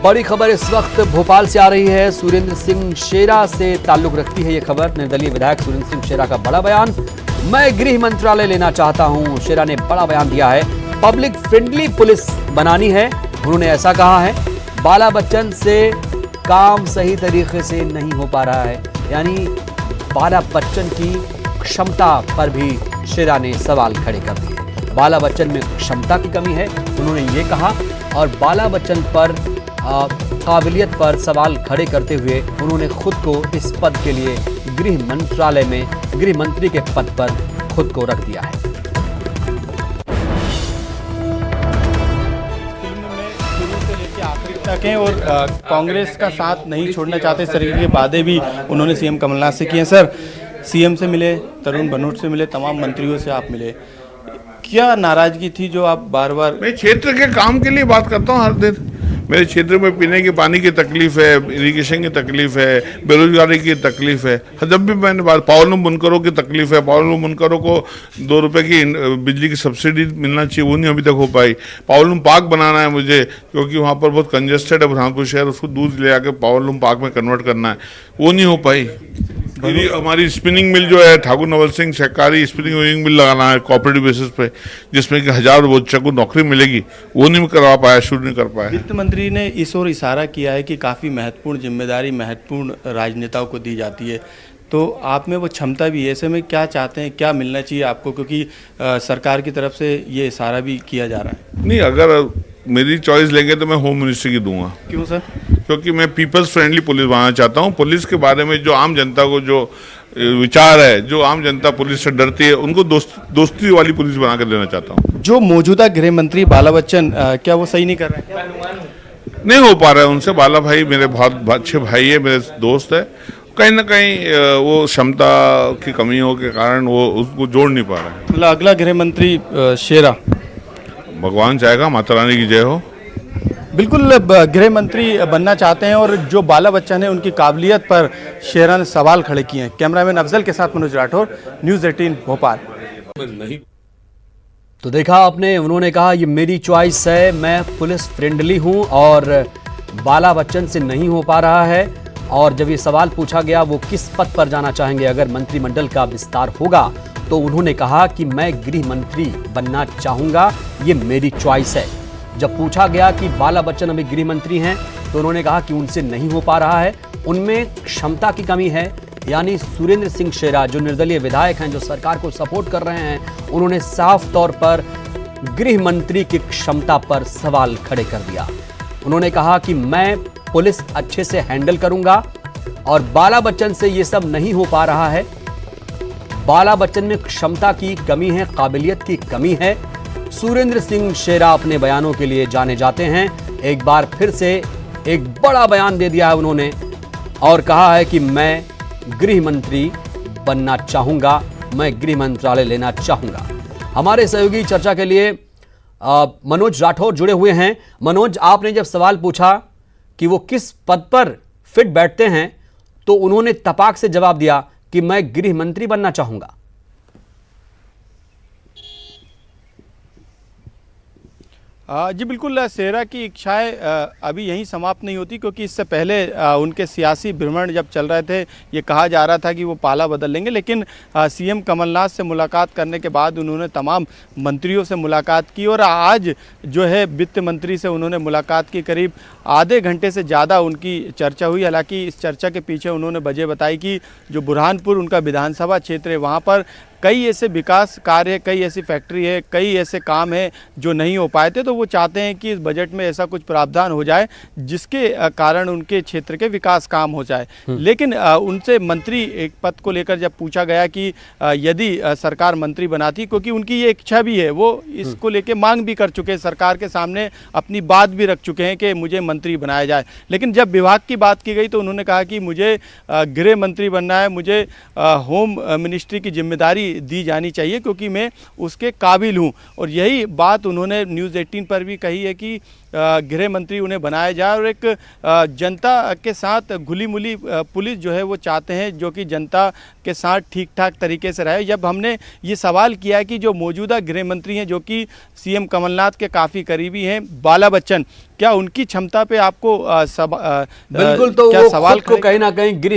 बड़ी खबर इस वक्त भोपाल से आ रही है। सुरेंद्र सिंह शेरा से ताल्लुक रखती है ये खबर। निर्दलीय विधायक सुरेंद्र सिंह शेरा का बड़ा बयान, मैं गृह मंत्रालय लेना चाहता हूं। शेरा ने बड़ा बयान दिया है, पब्लिक फ्रेंडली पुलिस बनानी है। उन्होंने ऐसा कहा है, बाला बच्चन से काम सही तरीके से नहीं हो पा रहा है, यानी बाला बच्चन की क्षमता पर भी शेरा ने सवाल खड़े कर दिए। बाला बच्चन में क्षमता की कमी है, उन्होंने ये कहा, और बाला बच्चन पर काबिलियत पर सवाल खड़े करते हुए उन्होंने खुद को इस पद के लिए गृह मंत्रालय में गृह मंत्री के पद पर खुद को रख दिया है। फिल्म में शुरू से लेकर आखिर तक हैं और कांग्रेस का साथ नहीं छोड़ना चाहते, इस तरीके के वादे भी उन्होंने सीएम कमलनाथ से किए। सर, सीएम से मिले, तरुण भनोट से मिले, तमाम मंत्रियों से आप मिले, क्या नाराजगी थी जो आप बार बार? मैं क्षेत्र के काम के लिए बात करता हूँ हर दिन। मेरे क्षेत्र में पीने के पानी की तकलीफ है, इरिगेशन की तकलीफ है, बेरोजगारी की तकलीफ है। जब भी मैंने बात, पावरलूम बुनकरों की तकलीफ है, पावरलूम बुनकरों को 2 रुपए की बिजली की सब्सिडी मिलना चाहिए, वो नहीं अभी तक हो पाई। पावरलूम पार्क बनाना है मुझे, क्योंकि वहाँ पर बहुत कंजेस्टेड है बुरहानपुर शहर, उसको दूध ले आकर पावरलूम पार्क में कन्वर्ट करना है, वो नहीं हो पाई। हमारी स्पिनिंग मिल जो है, ठाकुर नवल सिंह सहकारी स्पिनिंग मिल लगाना है कोऑपरेटिव बेसिस पे, जिसमें कि 1000 बच्चों को नौकरी मिलेगी, वो नहीं करवा पाया, शुरू नहीं कर पाया। वित्त मंत्री ने इस ओर इशारा किया है कि काफ़ी महत्वपूर्ण जिम्मेदारी महत्वपूर्ण राजनेताओं को दी जाती है, तो आप में वो क्षमता भी है। ऐसे में क्या चाहते हैं, क्या मिलना चाहिए आपको, क्योंकि सरकार की तरफ से ये इशारा भी किया जा रहा है? नहीं, अगर मेरी चॉइस लेंगे तो मैं होम मिनिस्ट्री की दूंगा। क्यों सर? क्योंकि मैं पीपल्स फ्रेंडली पुलिस बनाना चाहता हूँ। पुलिस के बारे में जो आम जनता को जो विचार है, जो आम जनता पुलिस से डरती है, उनको दोस्ती वाली पुलिस बना कर देना चाहता हूँ। जो मौजूदा गृह मंत्री बाला बच्चन, क्या वो सही नहीं कर रहे हैं? नहीं हो पा रहा है उनसे। बाला भाई मेरे बहुत अच्छे भाई है, मेरे दोस्त है, कहीं ना कहीं वो क्षमता की कमियों के कारण वो उसको जोड़ नहीं पा रहा है। मतलब अगला गृह मंत्री शेरा? भगवान चाहेगा, माता रानी की जय हो। बिल्कुल, गृह मंत्री बनना चाहते हैं और जो बाला बच्चन है उनकी काबिलियत पर शेरा ने सवाल खड़े किए हैं। कैमरामैन अफजल के साथ मनोज राठौर, न्यूज़ 18 भोपाल। तो देखा आपने, उन्होंने कहा ये मेरी चॉइस है, मैं पुलिस फ्रेंडली हूं और बाला बच्चन से नहीं हो पा रहा है। और जब ये सवाल पूछा गया वो किस पद पर जाना चाहेंगे अगर मंत्रिमंडल का विस्तार होगा, तो उन्होंने कहा कि मैं गृह मंत्री बनना चाहूंगा, ये मेरी चॉइस है। जब पूछा गया कि बाला बच्चन अभी गृह मंत्री हैं, तो उन्होंने कहा कि उनसे नहीं हो पा रहा है, उनमें क्षमता की कमी है। यानी सुरेंद्र सिंह शेरा जो निर्दलीय विधायक हैं, जो सरकार को सपोर्ट कर रहे हैं, उन्होंने साफ तौर पर गृह मंत्री की क्षमता पर सवाल खड़े कर दिया। उन्होंने कहा कि मैं पुलिस अच्छे से हैंडल करूंगा और बाला बच्चन से ये सब नहीं हो पा रहा है। बाला बच्चन में क्षमता की कमी है, काबिलियत की कमी है। सुरेंद्र सिंह शेरा अपने बयानों के लिए जाने जाते हैं। एक बार फिर से एक बड़ा बयान दे दिया है उन्होंने और कहा है कि मैं गृह मंत्री बनना चाहूंगा, मैं गृह मंत्रालय लेना चाहूंगा। हमारे सहयोगी चर्चा के लिए मनोज राठौर जुड़े हुए हैं। मनोज, आपने जब सवाल पूछा कि वो किस पद पर फिट बैठते हैं, तो उन्होंने तपाक से जवाब दिया कि मैं गृह मंत्री बनना चाहूंगा। जी बिल्कुल, शेरा की इच्छाएं अभी यहीं समाप्त नहीं होती, क्योंकि इससे पहले उनके सियासी भ्रमण जब चल रहे थे, ये कहा जा रहा था कि वो पाला बदल लेंगे, लेकिन सीएम कमलनाथ से मुलाकात करने के बाद उन्होंने तमाम मंत्रियों से मुलाकात की और आज जो है वित्त मंत्री से उन्होंने मुलाकात की। करीब आधे घंटे से ज़्यादा उनकी चर्चा हुई। हालांकि इस चर्चा के पीछे उन्होंने वजह बताई कि जो बुरहानपुर उनका विधानसभा क्षेत्र है, वहाँ पर कई ऐसे विकास कार्य, कई ऐसी फैक्ट्री है, कई ऐसे काम हैं जो नहीं हो पाए थे, तो वो चाहते हैं कि इस बजट में ऐसा कुछ प्रावधान हो जाए जिसके कारण उनके क्षेत्र के विकास काम हो जाए। लेकिन उनसे मंत्री एक पद को लेकर जब पूछा गया कि यदि सरकार मंत्री बनाती, क्योंकि उनकी ये इच्छा भी है, वो इसको लेकर मांग भी कर चुके हैं, सरकार के सामने अपनी बात भी रख चुके हैं कि मुझे मंत्री बनाया जाए। लेकिन जब विभाग की बात की गई तो उन्होंने कहा कि मुझे गृह मंत्री बनना है, मुझे होम मिनिस्ट्री की जिम्मेदारी दी जानी चाहिए क्योंकि मैं उसके काबिल हूँ। और यही बात उन्होंने न्यूज़ 18 पर भी कही है कि गृह मंत्री उन्हें बनाया जाए और एक जनता के साथ घुली मिली पुलिस जो है वो चाहते हैं जो कि जनता के साथ ठीक ठाक तरीके से रहे। जब हमने ये सवाल किया है कि जो मौजूदा गृह मंत्री हैं जो कि सीएम कमलनाथ के काफ़ी करीबी हैं, बाला बच्चन, क्या उनकी क्षमता पे आपको बिल्कुल, तो क्या वो सवाल खुद को कहीं ना कहीं